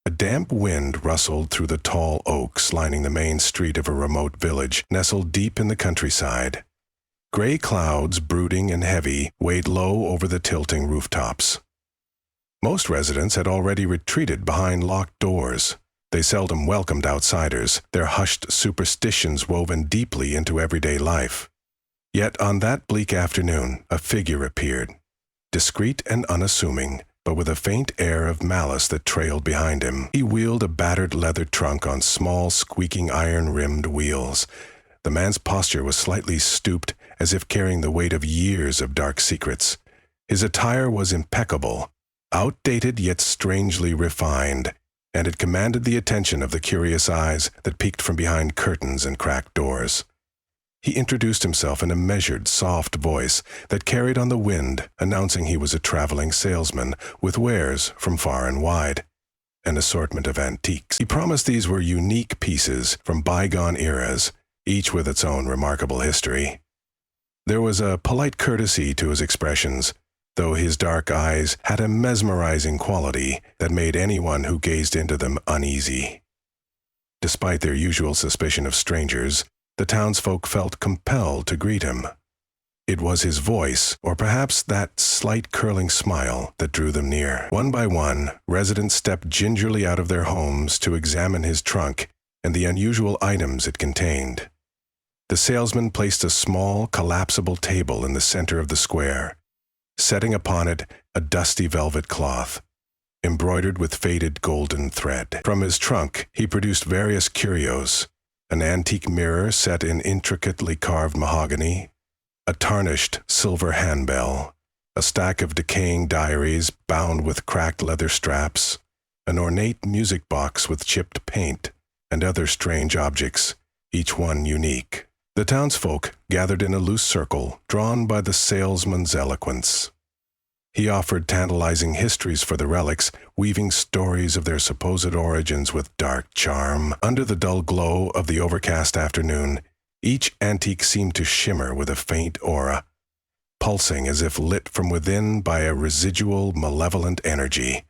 A damp wind rustled through the tall oaks lining the main street of a remote village nestled deep in the countryside. Gray clouds, brooding and heavy, weighed low over the tilting rooftops. Most residents had already retreated behind locked doors. They seldom welcomed outsiders, their hushed superstitions woven deeply into everyday life. Yet on that bleak afternoon, a figure appeared, discreet and unassuming, but with a faint air of malice that trailed behind him. He wheeled a battered leather trunk on small, squeaking iron-rimmed wheels. The man's posture was slightly stooped, as if carrying the weight of years of dark secrets. His attire was impeccable, outdated yet strangely refined, and it commanded the attention of the curious eyes that peeked from behind curtains and cracked doors. He introduced himself in a measured, soft voice that carried on the wind, announcing he was a traveling salesman with wares from far and wide, an assortment of antiques. He promised these were unique pieces from bygone eras, each with its own remarkable history. There was a polite courtesy to his expressions, though his dark eyes had a mesmerizing quality that made anyone who gazed into them uneasy. Despite their usual suspicion of strangers, the townsfolk felt compelled to greet him. It was his voice, or perhaps that slight curling smile, that drew them near. One by one, residents stepped gingerly out of their homes to examine his trunk and the unusual items it contained. The salesman placed a small, collapsible table in the center of the square, setting upon it a dusty velvet cloth, embroidered with faded golden thread. From his trunk, he produced various curios, an antique mirror set in intricately carved mahogany, a tarnished silver handbell, a stack of decaying diaries bound with cracked leather straps, an ornate music box with chipped paint, and other strange objects, each one unique. The townsfolk gathered in a loose circle, drawn by the salesman's eloquence. He offered tantalizing histories for the relics, weaving stories of their supposed origins with dark charm. Under the dull glow of the overcast afternoon, each antique seemed to shimmer with a faint aura, pulsing as if lit from within by a residual, malevolent energy.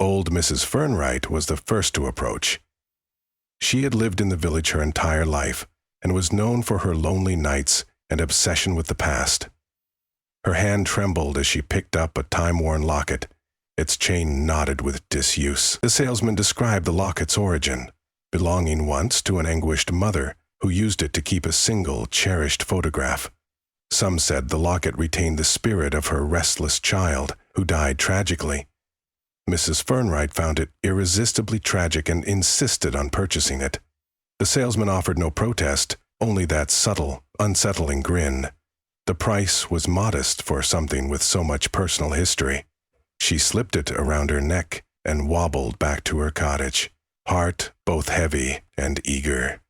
Old Mrs. Fernwright was the first to approach. She had lived in the village her entire life and was known for her lonely nights and obsession with the past. Her hand trembled as she picked up a time-worn locket, its chain knotted with disuse. The salesman described the locket's origin, belonging once to an anguished mother who used it to keep a single, cherished photograph. Some said the locket retained the spirit of her restless child, who died tragically. Mrs. Fernwright found it irresistibly tragic and insisted on purchasing it. The salesman offered no protest, only that subtle, unsettling grin. The price was modest for something with so much personal history. She slipped it around her neck and wobbled back to her cottage, heart both heavy and eager.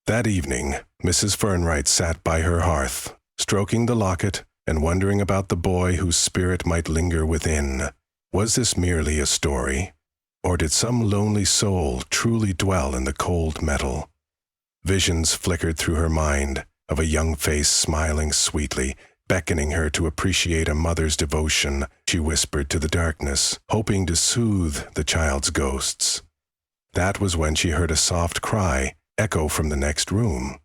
That evening, Mrs. Fernwright sat by her hearth, stroking the locket and wondering about the boy whose spirit might linger within. Was this merely a story, or did some lonely soul truly dwell in the cold metal? Visions flickered through her mind, of a young face smiling sweetly, beckoning her to appreciate a mother's devotion. She whispered to the darkness, hoping to soothe the child's ghosts. That was when she heard a soft cry echo from the next room.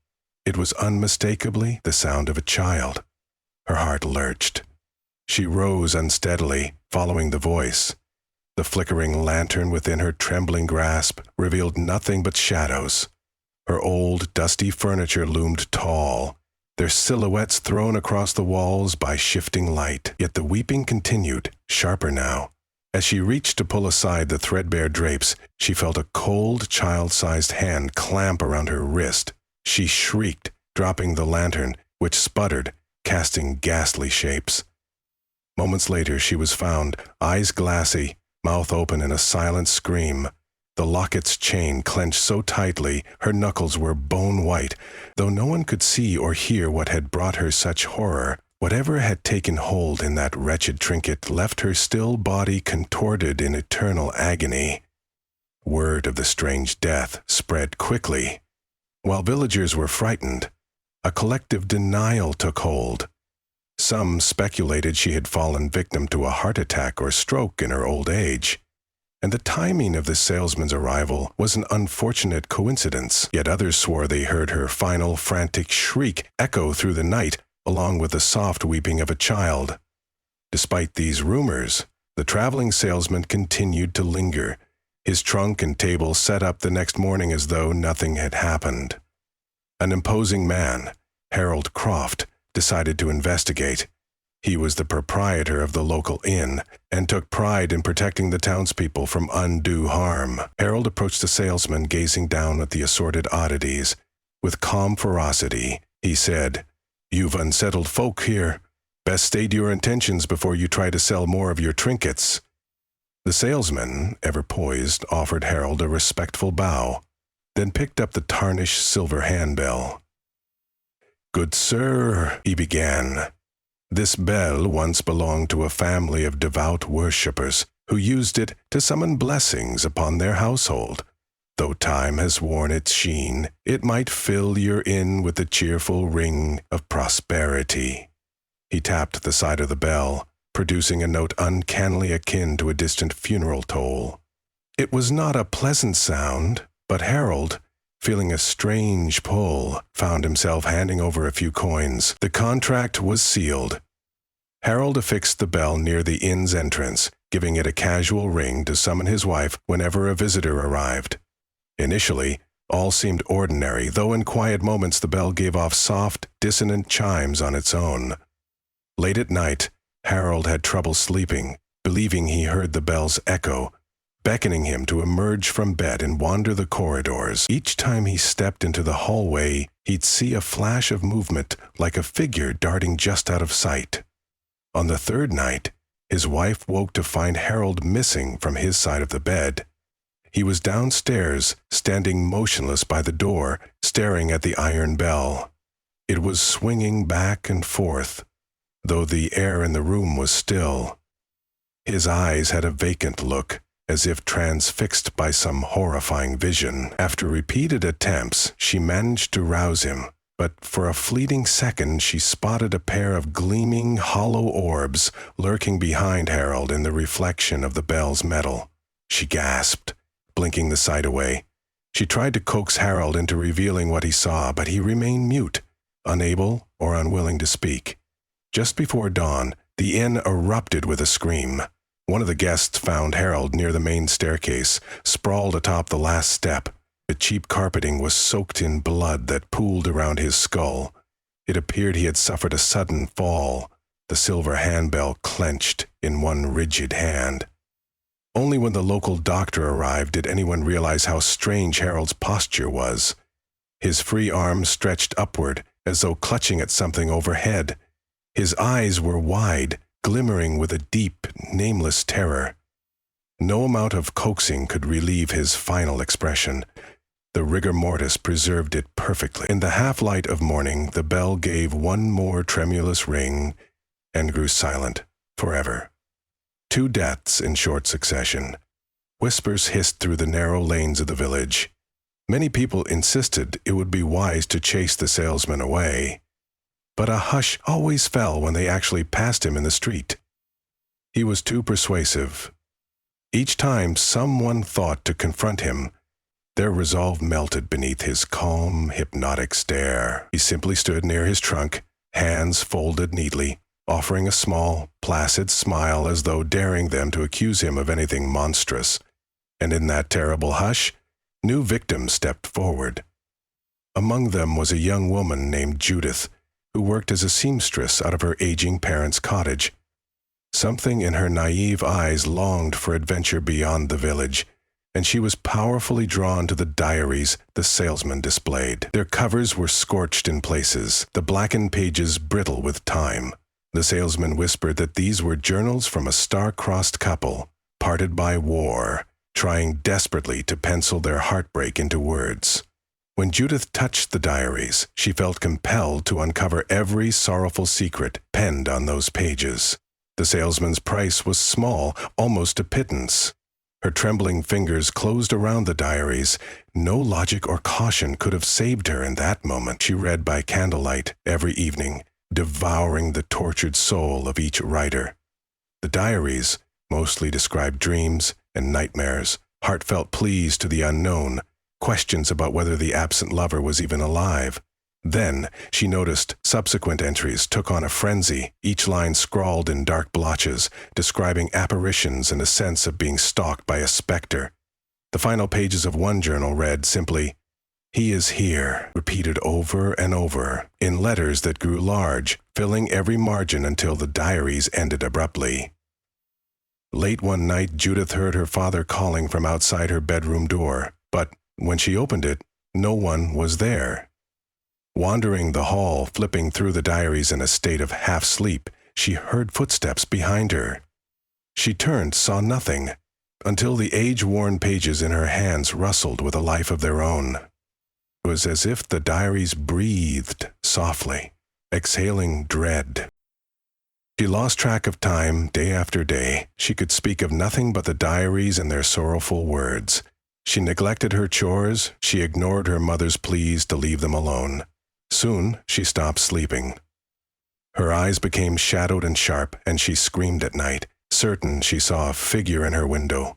It was unmistakably the sound of a child. Her heart lurched. She rose unsteadily, following the voice. The flickering lantern within her trembling grasp revealed nothing but shadows. Her old, dusty furniture loomed tall, their silhouettes thrown across the walls by shifting light. Yet the weeping continued, sharper now. As she reached to pull aside the threadbare drapes, she felt a cold, child-sized hand clamp around her wrist. She shrieked, dropping the lantern, which sputtered, casting ghastly shapes. Moments later, she was found, eyes glassy, mouth open in a silent scream. The locket's chain clenched so tightly her knuckles were bone white. Though no one could see or hear what had brought her such horror, whatever had taken hold in that wretched trinket left her still body contorted in eternal agony. Word of the strange death spread quickly. While villagers were frightened, a collective denial took hold. Some speculated she had fallen victim to a heart attack or stroke in her old age. and the timing of the salesman's arrival was an unfortunate coincidence. Yet others swore they heard her final frantic shriek echo through the night, along with the soft weeping of a child. Despite these rumors, the traveling salesman continued to linger, his trunk and table set up the next morning as though nothing had happened. An imposing man, Harold Croft, decided to investigate. He was the proprietor of the local inn and took pride in protecting the townspeople from undue harm. Harold approached the salesman, gazing down at the assorted oddities. With calm ferocity, he said, "You've unsettled folk here. Best state your intentions before you try to sell more of your trinkets." The salesman, ever poised, offered Harold a respectful bow, then picked up the tarnished silver handbell. "Good sir," he began, "this bell once belonged to a family of devout worshippers who used it to summon blessings upon their household. Though time has worn its sheen, it might fill your inn with the cheerful ring of prosperity." He tapped the side of the bell, producing a note uncannily akin to a distant funeral toll. It was not a pleasant sound, but Harold, feeling a strange pull, found himself handing over a few coins. The contract was sealed. Harold affixed the bell near the inn's entrance, giving it a casual ring to summon his wife whenever a visitor arrived. Initially, all seemed ordinary, though in quiet moments the bell gave off soft, dissonant chimes on its own. Late at night, Harold had trouble sleeping, believing he heard the bell's echo, beckoning him to emerge from bed and wander the corridors. Each time he stepped into the hallway, he'd see a flash of movement, like a figure darting just out of sight. On the third night, his wife woke to find Harold missing from his side of the bed. He was downstairs, standing motionless by the door, staring at the iron bell. It was swinging back and forth, though the air in the room was still. His eyes had a vacant look, as if transfixed by some horrifying vision. After repeated attempts, she managed to rouse him, but for a fleeting second she spotted a pair of gleaming, hollow orbs lurking behind Harold in the reflection of the bell's metal. She gasped, blinking the sight away. She tried to coax Harold into revealing what he saw, but he remained mute, unable or unwilling to speak. Just before dawn, the inn erupted with a scream. One of the guests found Harold near the main staircase, sprawled atop the last step. The cheap carpeting was soaked in blood that pooled around his skull. It appeared he had suffered a sudden fall, the silver handbell clenched in one rigid hand. Only when the local doctor arrived did anyone realize how strange Harold's posture was. His free arms stretched upward, as though clutching at something overhead. His eyes were wide, glimmering with a deep, nameless terror. No amount of coaxing could relieve his final expression. The rigor mortis preserved it perfectly. In the half-light of morning, the bell gave one more tremulous ring and grew silent forever. 2 deaths in short succession. Whispers hissed through the narrow lanes of the village. Many people insisted it would be wise to chase the salesman away. But a hush always fell when they actually passed him in the street. He was too persuasive. Each time someone thought to confront him, their resolve melted beneath his calm, hypnotic stare. He simply stood near his trunk, hands folded neatly, offering a small, placid smile as though daring them to accuse him of anything monstrous. And in that terrible hush, new victims stepped forward. Among them was a young woman named Judith, who worked as a seamstress out of her aging parents' cottage. Something in her naive eyes longed for adventure beyond the village, and she was powerfully drawn to the diaries the salesman displayed. Their covers were scorched in places, the blackened pages brittle with time. The salesman whispered that these were journals from a star-crossed couple, parted by war, trying desperately to pencil their heartbreak into words. When Judith touched the diaries, she felt compelled to uncover every sorrowful secret penned on those pages. The salesman's price was small, almost a pittance. Her trembling fingers closed around the diaries. No logic or caution could have saved her in that moment. She read by candlelight every evening, devouring the tortured soul of each writer. The diaries, mostly described dreams and nightmares, heartfelt pleas to the unknown, questions about whether the absent lover was even alive. Then, she noticed subsequent entries took on a frenzy, each line scrawled in dark blotches, describing apparitions and a sense of being stalked by a specter. The final pages of one journal read simply, "He is here," repeated over and over, in letters that grew large, filling every margin until the diaries ended abruptly. Late one night, Judith heard her father calling from outside her bedroom door, but when she opened it, no one was there. Wandering the hall, flipping through the diaries in a state of half-sleep, she heard footsteps behind her. She turned, saw nothing, until the age-worn pages in her hands rustled with a life of their own. It was as if the diaries breathed softly, exhaling dread. She lost track of time day after day. She could speak of nothing but the diaries and their sorrowful words. She neglected her chores. She ignored her mother's pleas to leave them alone. Soon, she stopped sleeping. Her eyes became shadowed and sharp, and she screamed at night, certain she saw a figure in her window.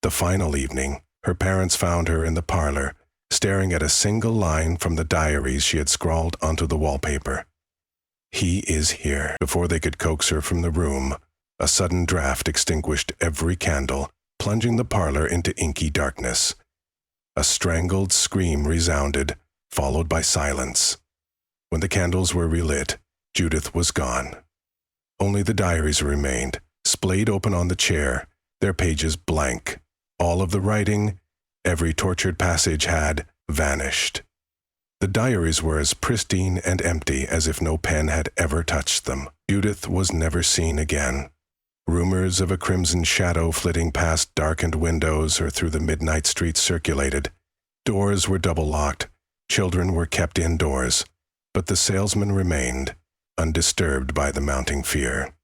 The final evening, her parents found her in the parlor, staring at a single line from the diaries she had scrawled onto the wallpaper. "He is here." Before they could coax her from the room, a sudden draft extinguished every candle, plunging the parlor into inky darkness. A strangled scream resounded, followed by silence. When the candles were relit, Judith was gone. Only the diaries remained, splayed open on the chair, their pages blank. All of the writing, every tortured passage had vanished. The diaries were as pristine and empty as if no pen had ever touched them. Judith was never seen again. Rumors of a crimson shadow flitting past darkened windows or through the midnight streets circulated. Doors were double-locked. Children were kept indoors. But the salesman remained, undisturbed by the mounting fear.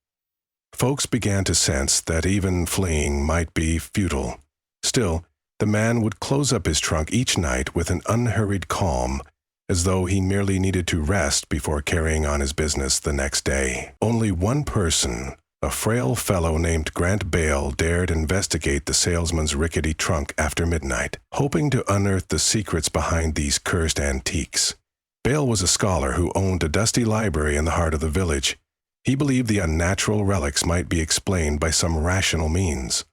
Folks began to sense that even fleeing might be futile. Still, the man would close up his trunk each night with an unhurried calm, as though he merely needed to rest before carrying on his business the next day. Only one person, a frail fellow named Grant Bale, dared investigate the salesman's rickety trunk after midnight, hoping to unearth the secrets behind these cursed antiques. Bale was a scholar who owned a dusty library in the heart of the village. He believed the unnatural relics might be explained by some rational means.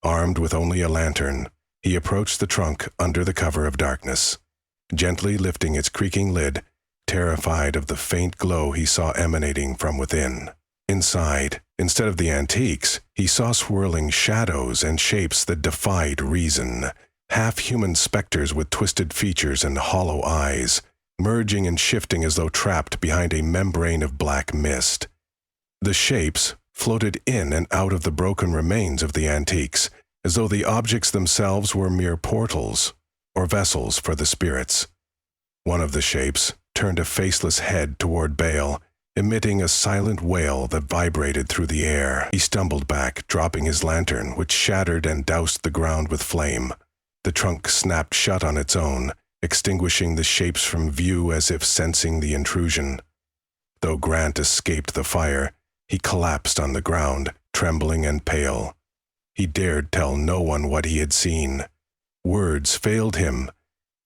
Armed with only a lantern, he approached the trunk under the cover of darkness, gently lifting its creaking lid, terrified of the faint glow he saw emanating from within. Inside, instead of the antiques, he saw swirling shadows and shapes that defied reason, half-human specters with twisted features and hollow eyes, merging and shifting as though trapped behind a membrane of black mist. The shapes floated in and out of the broken remains of the antiques, as though the objects themselves were mere portals or vessels for the spirits. One of the shapes turned a faceless head toward Bale, emitting a silent wail that vibrated through the air. He stumbled back, dropping his lantern, which shattered and doused the ground with flame. The trunk snapped shut on its own, extinguishing the shapes from view as if sensing the intrusion. Though Grant escaped the fire, he collapsed on the ground, trembling and pale. He dared tell no one what he had seen. Words failed him,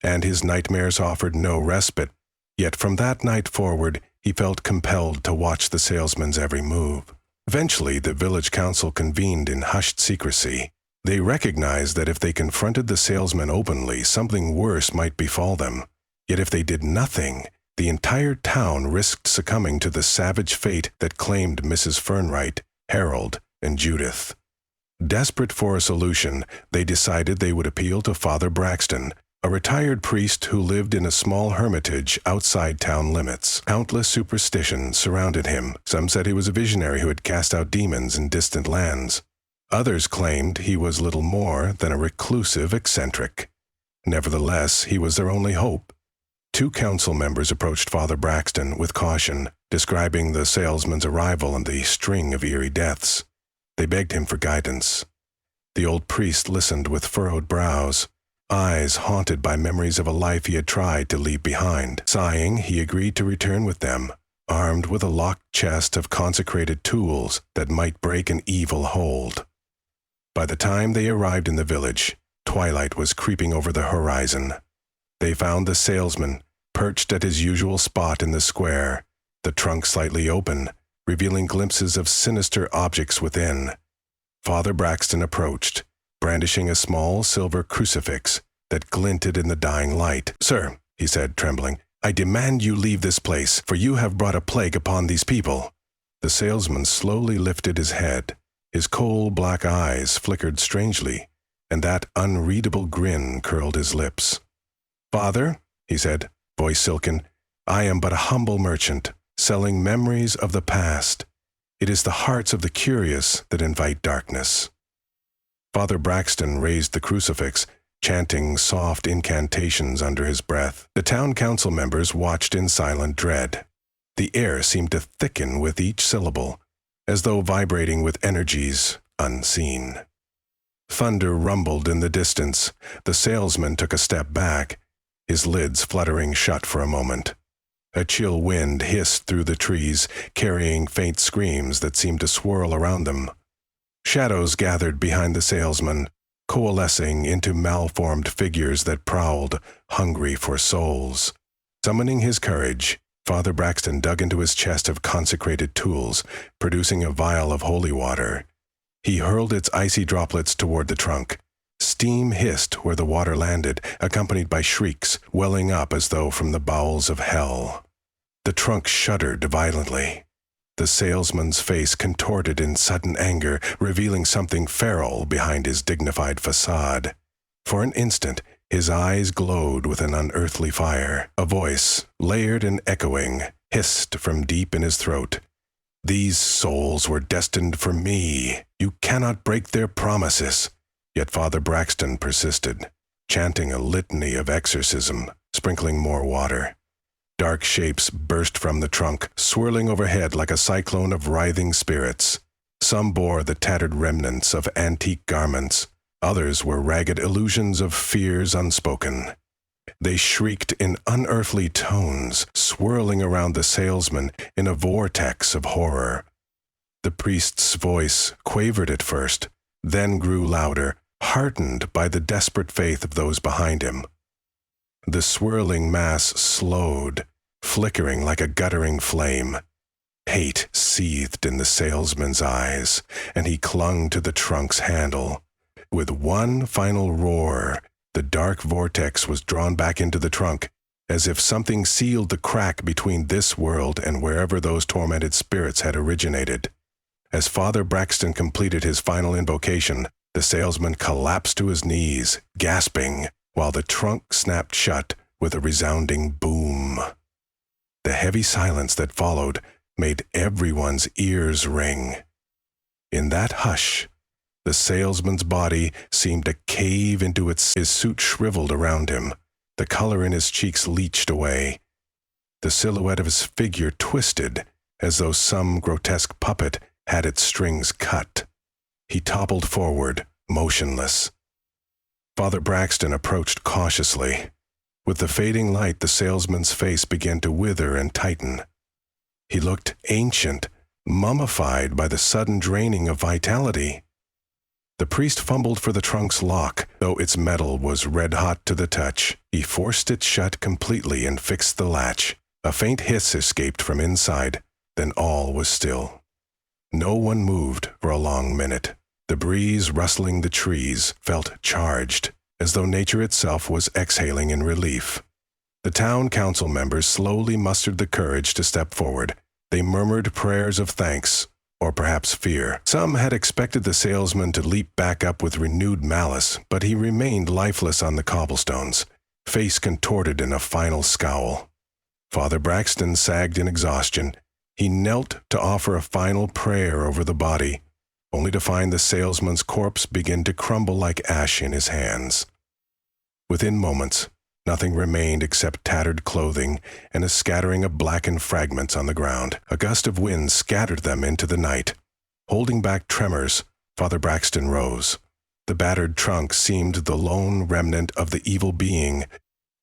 and his nightmares offered no respite. Yet from that night forward, he felt compelled to watch the salesman's every move. Eventually, the village council convened in hushed secrecy. They recognized that if they confronted the salesman openly, something worse might befall them. Yet if they did nothing, the entire town risked succumbing to the savage fate that claimed Mrs. Fernwright, Harold, and Judith. Desperate for a solution, they decided they would appeal to Father Braxton, a retired priest who lived in a small hermitage outside town limits. Countless superstitions surrounded him. Some said he was a visionary who had cast out demons in distant lands. Others claimed he was little more than a reclusive eccentric. Nevertheless, he was their only hope. 2 council members approached Father Braxton with caution, describing the salesman's arrival and the string of eerie deaths. They begged him for guidance. The old priest listened with furrowed brows, eyes haunted by memories of a life he had tried to leave behind. Sighing, he agreed to return with them, armed with a locked chest of consecrated tools that might break an evil hold. By the time they arrived in the village, twilight was creeping over the horizon. They found the salesman perched at his usual spot in the square, the trunk slightly open, revealing glimpses of sinister objects within. Father Braxton approached, brandishing a small silver crucifix that glinted in the dying light. "Sir," he said, trembling, "I demand you leave this place, for you have brought a plague upon these people." The salesman slowly lifted his head. His coal black eyes flickered strangely, and that unreadable grin curled his lips. "Father," he said, voice silken, "I am but a humble merchant, selling memories of the past. It is the hearts of the curious that invite darkness." Father Braxton raised the crucifix, chanting soft incantations under his breath. The town council members watched in silent dread. The air seemed to thicken with each syllable, as though vibrating with energies unseen. Thunder rumbled in the distance. The salesman took a step back, his lids fluttering shut for a moment. A chill wind hissed through the trees, carrying faint screams that seemed to swirl around them. Shadows gathered behind the salesman, coalescing into malformed figures that prowled, hungry for souls. Summoning his courage, Father Braxton dug into his chest of consecrated tools, producing a vial of holy water. He hurled its icy droplets toward the trunk. Steam hissed where the water landed, accompanied by shrieks welling up as though from the bowels of hell. The trunk shuddered violently. The salesman's face contorted in sudden anger, revealing something feral behind his dignified facade. For an instant, his eyes glowed with an unearthly fire. A voice, layered and echoing, hissed from deep in his throat. "These souls were destined for me. You cannot break their promises." Yet Father Braxton persisted, chanting a litany of exorcism, sprinkling more water. Dark shapes burst from the trunk, swirling overhead like a cyclone of writhing spirits. Some bore the tattered remnants of antique garments. Others were ragged illusions of fears unspoken. They shrieked in unearthly tones, swirling around the salesman in a vortex of horror. The priest's voice quavered at first, then grew louder, heartened by the desperate faith of those behind him. The swirling mass slowed, flickering like a guttering flame. Hate seethed in the salesman's eyes, and he clung to the trunk's handle. With one final roar, the dark vortex was drawn back into the trunk, as if something sealed the crack between this world and wherever those tormented spirits had originated. As Father Braxton completed his final invocation, the salesman collapsed to his knees, gasping, while the trunk snapped shut with a resounding boom. The heavy silence that followed made everyone's ears ring. In that hush, the salesman's body seemed to cave into his suit shriveled around him. The color in his cheeks leached away. The silhouette of his figure twisted, as though some grotesque puppet had its strings cut. He toppled forward, motionless. Father Braxton approached cautiously. With the fading light, the salesman's face began to wither and tighten. He looked ancient, mummified by the sudden draining of vitality. The priest fumbled for the trunk's lock, though its metal was red-hot to the touch. He forced it shut completely and fixed the latch. A faint hiss escaped from inside, then all was still. No one moved for a long minute. The breeze rustling the trees felt charged, as though nature itself was exhaling in relief. The town council members slowly mustered the courage to step forward. They murmured prayers of thanks, or perhaps fear. Some had expected the salesman to leap back up with renewed malice, but he remained lifeless on the cobblestones, face contorted in a final scowl. Father Braxton sagged in exhaustion. He knelt to offer a final prayer over the body, only to find the salesman's corpse begin to crumble like ash in his hands. Within moments, nothing remained except tattered clothing and a scattering of blackened fragments on the ground. A gust of wind scattered them into the night. Holding back tremors, Father Braxton rose. The battered trunk seemed the lone remnant of the evil being,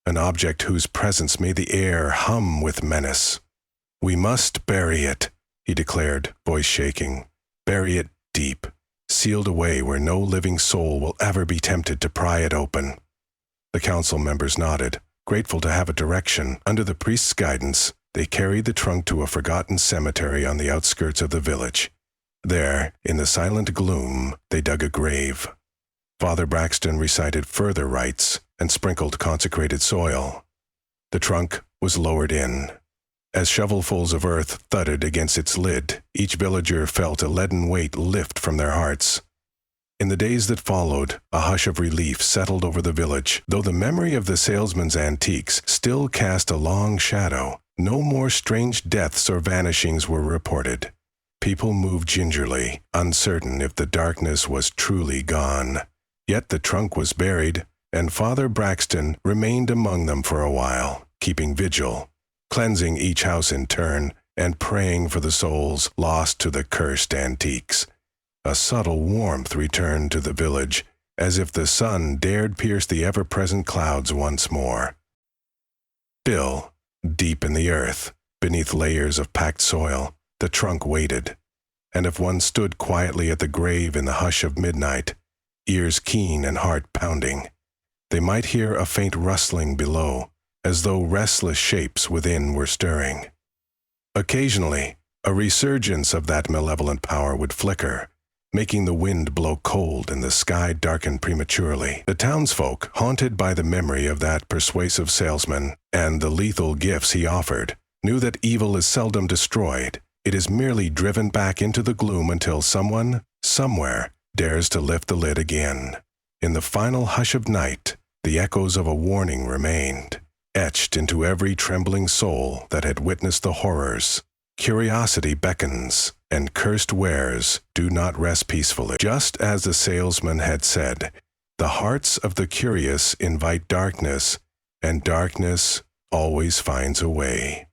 an object whose presence made the air hum with menace. "We must bury it," he declared, voice shaking. "Bury it deep, sealed away where no living soul will ever be tempted to pry it open. The council members nodded, grateful to have a direction. Under the priest's guidance, they carried the trunk to a forgotten cemetery on the outskirts of the village. There, in the silent gloom, they dug a grave. Father Braxton recited further rites and sprinkled consecrated soil. The trunk was lowered in. As shovelfuls of earth thudded against its lid, each villager felt a leaden weight lift from their hearts. In the days that followed, a hush of relief settled over the village, though the memory of the salesman's antiques still cast a long shadow. No more strange deaths or vanishings were reported. People moved gingerly, uncertain if the darkness was truly gone. Yet the trunk was buried, and Father Braxton remained among them for a while, keeping vigil, cleansing each house in turn, and praying for the souls lost to the cursed antiques. A subtle warmth returned to the village, as if the sun dared pierce the ever-present clouds once more. Still, deep in the earth, beneath layers of packed soil, the trunk waited, and if one stood quietly at the grave in the hush of midnight, ears keen and heart pounding, they might hear a faint rustling below, as though restless shapes within were stirring. Occasionally, a resurgence of that malevolent power would flicker, making the wind blow cold and the sky darken prematurely. The townsfolk, haunted by the memory of that persuasive salesman and the lethal gifts he offered, knew that evil is seldom destroyed. It is merely driven back into the gloom until someone, somewhere, dares to lift the lid again. In the final hush of night, the echoes of a warning remained, etched into every trembling soul that had witnessed the horrors. Curiosity beckons, and cursed wares do not rest peacefully. Just as the salesman had said, the hearts of the curious invite darkness, and darkness always finds a way.